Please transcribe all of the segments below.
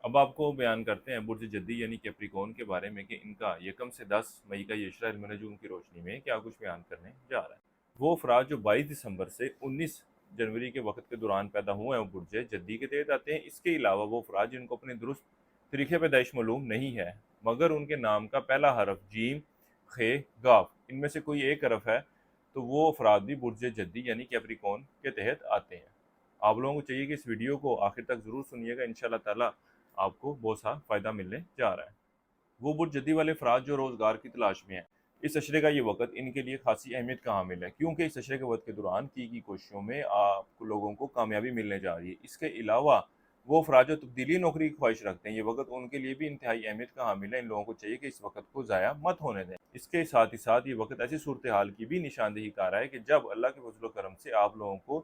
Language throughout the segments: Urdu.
اب آپ کو بیان کرتے ہیں برج جدی یعنی کیپریکون کے بارے میں کہ ان کا یکم سے 10 مئی کا یہ اشرہ علم نجوم کی روشنی میں کیا کچھ بیان کرنے جا رہا ہے۔ وہ افراد جو 22 دسمبر سے 19 جنوری کے وقت کے دوران پیدا ہوئے ہیں وہ برج جدی کے تحت آتے ہیں۔ اس کے علاوہ وہ افراد جن کو اپنے درست طریقے پیدائش معلوم نہیں ہے مگر ان کے نام کا پہلا حرف جیم، خ، گاف ان میں سے کوئی ایک حرف ہے تو وہ افراد بھی برج جدی یعنی کیپریکون کے تحت آتے ہیں۔ آپ لوگوں کو چاہیے کہ اس ویڈیو کو آخر تک ضرور سنیے گا، انشاءاللہ تعالی آپ کو بہت سا فائدہ ملنے جا رہا ہے۔ وہ برج جدی والے افراد جو روزگار کی تلاش میں ہیں، اس اشرے کا یہ وقت ان کے لیے خاصی اہمیت کا حامل ہے کیونکہ اس اشرے کے وقت کے دوران کی کوششوں میں آپ لوگوں کو کامیابی ملنے جا رہی ہے۔ اس کے علاوہ وہ افراد جو تبدیلی نوکری کی خواہش رکھتے ہیں، یہ وقت ان کے لیے بھی انتہائی اہمیت کا حامل ہے۔ ان لوگوں کو چاہیے کہ اس وقت کو ضائع مت ہونے دیں۔ اس کے ساتھ ہی ساتھ یہ وقت ایسی صورتحال کی بھی نشاندہی کر رہا ہے کہ جب اللہ کے فضل و کرم سے آپ لوگوں کو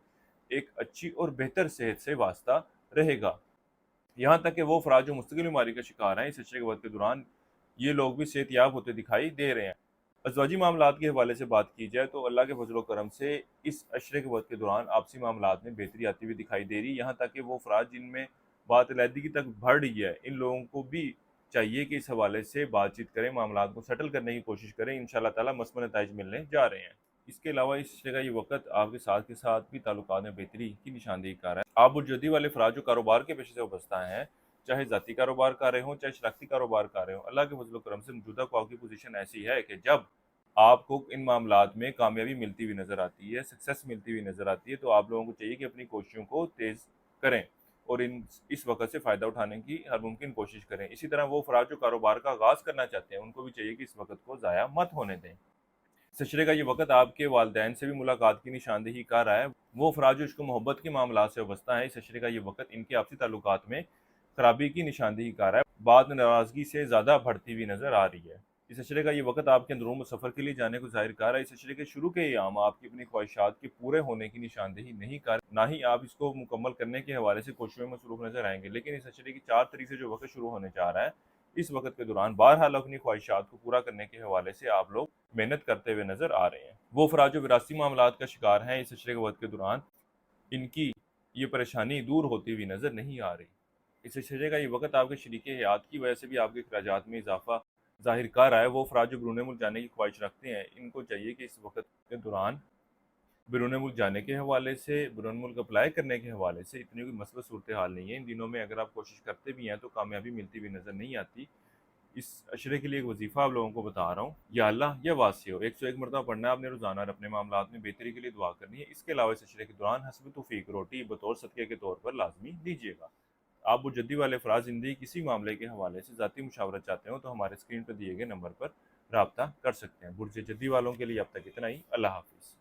ایک اچھی اور بہتر صحت سے واسطہ رہے گا۔ یہاں تک کہ وہ افراد جو مستقل بیماری کا شکار ہیں، اس اشرے کے وقت کے دوران یہ لوگ بھی صحت یاب ہوتے دکھائی دے رہے ہیں۔ ازواجی معاملات کے حوالے سے بات کی جائے تو اللہ کے فضل و کرم سے اس اشرے کے وقت کے دوران آپسی معاملات میں بہتری آتی ہوئی دکھائی دے رہی ہے، یہاں تک کہ وہ افراد جن میں بات علیحدگی تک بڑھ رہی ہے، ان لوگوں کو بھی چاہیے کہ اس حوالے سے بات چیت کریں، معاملات کو سیٹل کرنے کی کوشش کریں، انشاءاللہ تعالی مثمر نتائج ملنے جا رہے ہیں۔ اس کے علاوہ اس اشرے کا یہ وقت آپ کے ساتھ بھی تعلقات میں بہتری کی نشاندہی کر رہا ہے۔ آپ برجدی والے افراد جو کاروبار کے پیشے سے وابستہ ہیں، چاہے ذاتی کاروبار کر رہے ہوں چاہے شراکتی کاروبار کر رہے ہوں، اللہ کے فضل و کرم سے موجودہ کو آپ کی پوزیشن ایسی ہے کہ جب آپ کو ان معاملات میں کامیابی ملتی ہوئی نظر آتی ہے، سکسیس ملتی ہوئی نظر آتی ہے، تو آپ لوگوں کو چاہیے کہ اپنی کوششوں کو تیز کریں اور اس وقت سے فائدہ اٹھانے کی ہر ممکن کوشش کریں۔ اسی طرح وہ افراد جو کاروبار کا آغاز کرنا چاہتے ہیں، ان کو بھی چاہیے کہ اس وقت کو ضائع مت ہونے دیں۔ سچرے کا یہ وقت آپ کے والدین سے بھی ملاقات کی نشاندہی کر رہا ہے۔ وہ افراد جو عشق و محبت کے معاملات سے وابستہ ہیں، اس سچرے کا یہ وقت ان کے آپسی تعلقات میں خرابی کی نشاندہی کر رہا ہے، بات ناراضگی سے زیادہ بڑھتی ہوئی نظر آ رہی ہے۔ اس اشرے کا یہ وقت آپ کے اندرون سفر کے لیے جانے کو ظاہر کر رہا ہے۔ اس اشرے کے شروع کے ایام آپ کی اپنی خواہشات کے پورے ہونے کی نشاندہی نہیں کر، نہ ہی آپ اس کو مکمل کرنے کے حوالے سے کوششوں میں مصروف نظر آئیں گے، لیکن اس اشرے کی 4 تاریخ سے جو وقت شروع ہونے جا رہا ہے، اس وقت کے دوران بہرحال اپنی خواہشات کو پورا کرنے کے حوالے سے آپ لوگ محنت کرتے ہوئے نظر آ رہے ہیں۔ وہ افراد جو وراثتی معاملات کا شکار ہیں، اس اشرے کے وقت کے دوران ان کی یہ پریشانی دور ہوتی ہوئی نظر نہیں آ رہی۔ اس اشرے کا یہ وقت آپ کے شریک حیات کی وجہ سے بھی آپ کے اخراجات میں اضافہ ظاہر کر رہا ہے۔ وہ افراد جو بیرون ملک جانے کی خواہش رکھتے ہیں، ان کو چاہیے کہ اس وقت کے دوران بیرون ملک جانے کے حوالے سے، بیرون ملک اپلائی کرنے کے حوالے سے اتنی کوئی مثبت صورتحال نہیں ہے۔ ان دنوں میں اگر آپ کوشش کرتے بھی ہیں تو کامیابی ملتی ہوئی نظر نہیں آتی۔ اس اشرے کے لیے ایک وظیفہ آپ لوگوں کو بتا رہا ہوں، یا اللہ یا واسع ہو 101 مرتبہ پڑھنا ہے آپ نے روزانہ، اور اپنے معاملات میں بہتری کے لیے دعا کرنی ہے۔ اس کے علاوہ اس اشرے کے دوران حسب توفیق روٹی بطور صدقے کے طور پر لازمی دیجیے گا۔ آپ برجدی والے افراد زندگی کسی معاملے کے حوالے سے ذاتی مشاورت چاہتے ہوں تو ہمارے اسکرین پر دیے گئے نمبر پر رابطہ کر سکتے ہیں۔ برج جدی والوں کے لیے اب تک اتنا ہی۔ اللہ حافظ۔